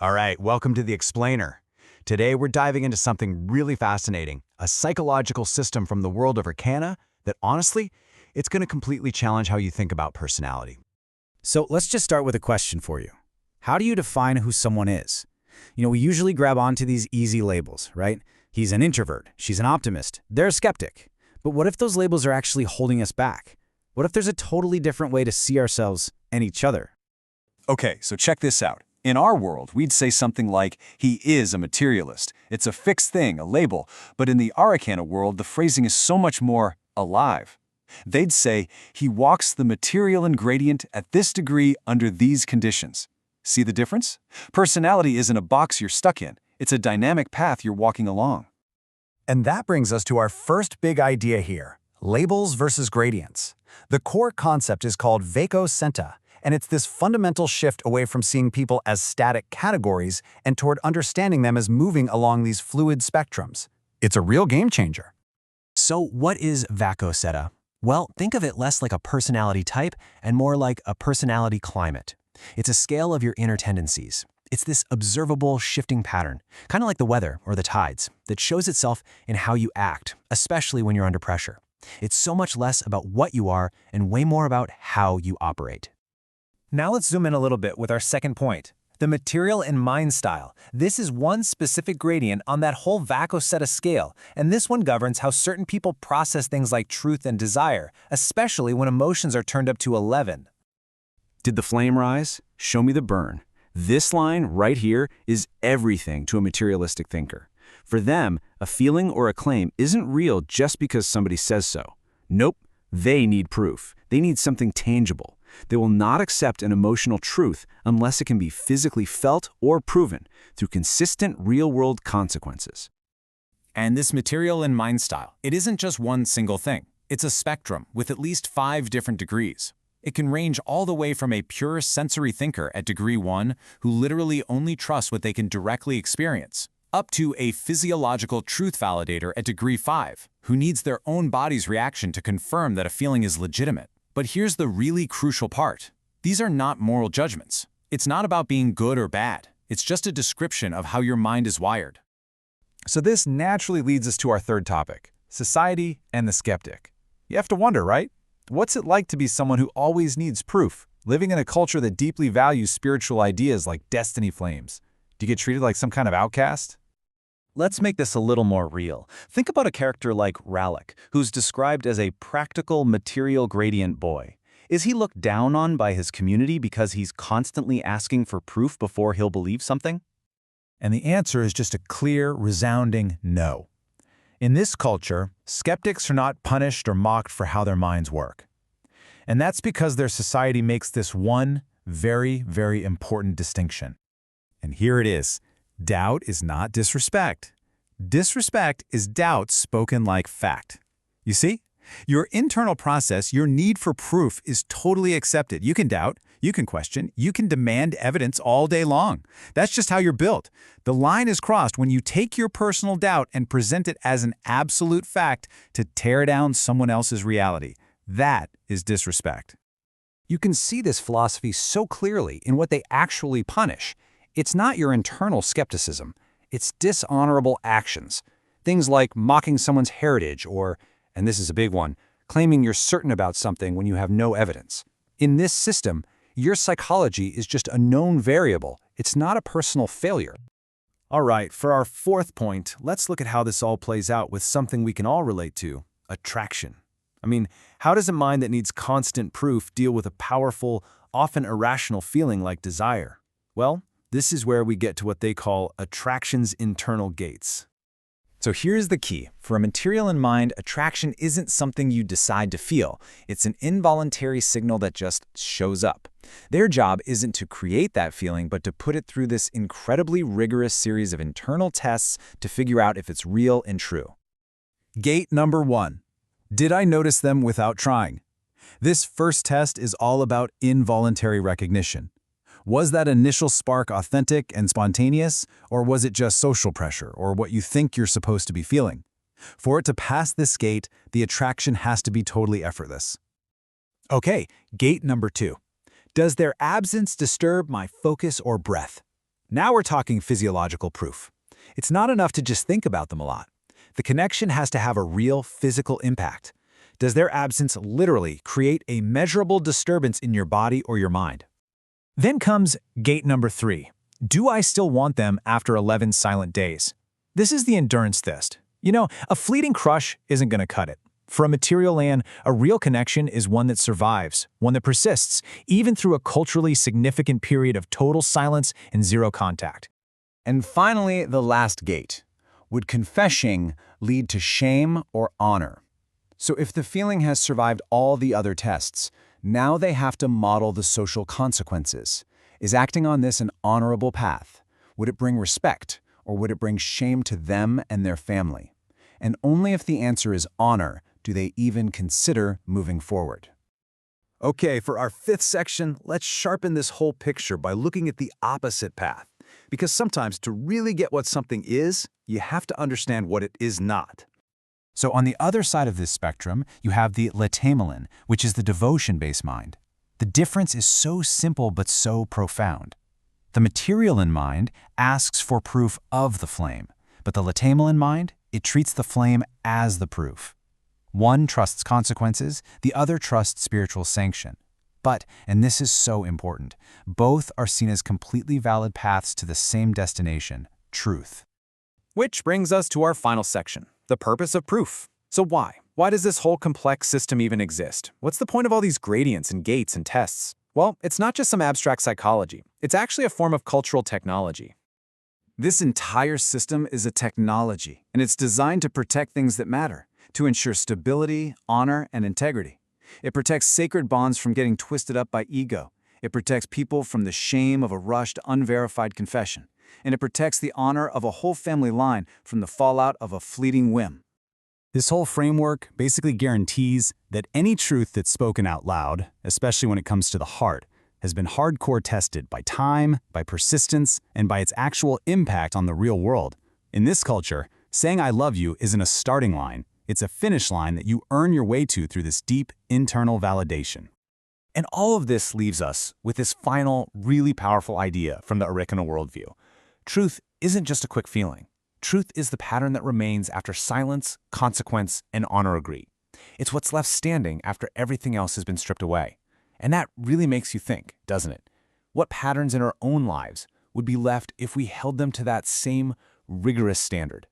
All right, welcome to the Explainer. Today we're diving into something really fascinating, a psychological system from the world of Arreqqana that honestly, it's going to completely challenge how you think about personality. So let's just start with a question for you. How do you define who someone is? We usually grab onto these easy labels, right? He's an introvert, she's an optimist, they're a skeptic. But what if those labels are actually holding us back? What if there's a totally different way to see ourselves and each other? Okay, so check this out. In our world, we'd say something like, he is a materialist. It's a fixed thing, a label. But in the Arreqqana world, the phrasing is so much more alive. They'd say, he walks the Materialin gradient at this degree under these conditions. See the difference? Personality isn't a box you're stuck in. It's a dynamic path you're walking along. And that brings us to our first big idea here, labels versus gradients. The core concept is called Vako-Seta, and it's this fundamental shift away from seeing people as static categories and toward understanding them as moving along these fluid spectrums. It's a real game changer. So what is Vako-Seta? Well, think of it less like a personality type and more like a personality climate. It's a scale of your inner tendencies. It's this observable, shifting pattern, kind of like the weather or the tides, that shows itself in how you act, especially when you're under pressure. It's so much less about what you are and way more about how you operate. Now let's zoom in a little bit with our second point, the Materialin Mindstyle. This is one specific gradient on that whole Vako-Seta scale, and this one governs how certain people process things like truth and desire, especially when emotions are turned up to 11. Did the flame rise? Show me the burn. This line right here is everything to a materialistic thinker. For them, a feeling or a claim isn't real just because somebody says so. Nope, they need proof. They need something tangible. They will not accept an emotional truth unless it can be physically felt or proven through consistent real-world consequences. And this Materialin Mindstyle, it isn't just one single thing. It's a spectrum with at least 5 different degrees. It can range all the way from a pure sensory thinker at degree 1, who literally only trusts what they can directly experience, up to a physiological truth validator at degree 5, who needs their own body's reaction to confirm that a feeling is legitimate. But here's the really crucial part. These are not moral judgments. It's not about being good or bad. It's just a description of how your mind is wired. So this naturally leads us to our third topic, society and the skeptic. You have to wonder, right? What's it like to be someone who always needs proof, living in a culture that deeply values spiritual ideas like destiny flames? Do you get treated like some kind of outcast? Let's make this a little more real. Think about a character like Laëh, who's described as a practical material gradient boy. Is he looked down on by his community because he's constantly asking for proof before he'll believe something? And the answer is just a clear, resounding no. In this culture, skeptics are not punished or mocked for how their minds work. And that's because their society makes this one very, very important distinction. And here it is. Doubt is not disrespect. Disrespect is doubt spoken like fact. You see? Your internal process, your need for proof is totally accepted. You can doubt, you can question, you can demand evidence all day long. That's just how you're built. The line is crossed when you take your personal doubt and present it as an absolute fact to tear down someone else's reality. That is disrespect. You can see this philosophy so clearly in what they actually punish. It's not your internal skepticism. It's dishonorable actions. Things like mocking someone's heritage or, and this is a big one, claiming you're certain about something when you have no evidence. In this system, your psychology is just a known variable. It's not a personal failure. All right, for our fourth point, let's look at how this all plays out with something we can all relate to, attraction. I mean, how does a mind that needs constant proof deal with a powerful, often irrational feeling like desire? Well, this is where we get to what they call attraction's internal gates. So here's the key. For a Materialin mind, attraction isn't something you decide to feel. It's an involuntary signal that just shows up. Their job isn't to create that feeling, but to put it through this incredibly rigorous series of internal tests to figure out if it's real and true. Gate number 1. Did I notice them without trying? This first test is all about involuntary recognition. Was that initial spark authentic and spontaneous, or was it just social pressure or what you think you're supposed to be feeling? For it to pass this gate, the attraction has to be totally effortless. Okay, gate number 2. Does their absence disturb my focus or breath? Now we're talking physiological proof. It's not enough to just think about them a lot. The connection has to have a real physical impact. Does their absence literally create a measurable disturbance in your body or your mind? Then comes gate number 3. Do I still want them after 11 silent days? This is the endurance test. You know, a fleeting crush isn't going to cut it. For a Materialin, a real connection is one that survives, one that persists, even through a culturally significant period of total silence and zero contact. And finally, the last gate. Would confessing lead to shame or honor? So if the feeling has survived all the other tests, now they have to model the social consequences. Is acting on this an honorable path? Would it bring respect, or would it bring shame to them and their family? And only if the answer is honor do they even consider moving forward. Okay, for our 5th section, let's sharpen this whole picture by looking at the opposite path. Because sometimes to really get what something is, you have to understand what it is not. So on the other side of this spectrum, you have the Laëh-temalin, which is the devotion-based mind. The difference is so simple but so profound. The Materialin mind asks for proof of the flame, but the Laëh-temalin mind, it treats the flame as the proof. One trusts consequences, the other trusts spiritual sanction. But, and this is so important, both are seen as completely valid paths to the same destination, truth. Which brings us to our final section, the purpose of proof. So why? Why does this whole complex system even exist? What's the point of all these gradients and gates and tests? Well, it's not just some abstract psychology. It's actually a form of cultural technology. This entire system is a technology, and it's designed to protect things that matter, to ensure stability, honor, and integrity. It protects sacred bonds from getting twisted up by ego. It protects people from the shame of a rushed, unverified confession. And it protects the honor of a whole family line from the fallout of a fleeting whim. This whole framework basically guarantees that any truth that's spoken out loud, especially when it comes to the heart, has been hardcore tested by time, by persistence, and by its actual impact on the real world. In this culture, saying I love you isn't a starting line. It's a finish line that you earn your way to through this deep internal validation. And all of this leaves us with this final, really powerful idea from the Arreqqana worldview. Truth isn't just a quick feeling. Truth is the pattern that remains after silence, consequence, and honor agree. It's what's left standing after everything else has been stripped away. And that really makes you think, doesn't it? What patterns in our own lives would be left if we held them to that same rigorous standard?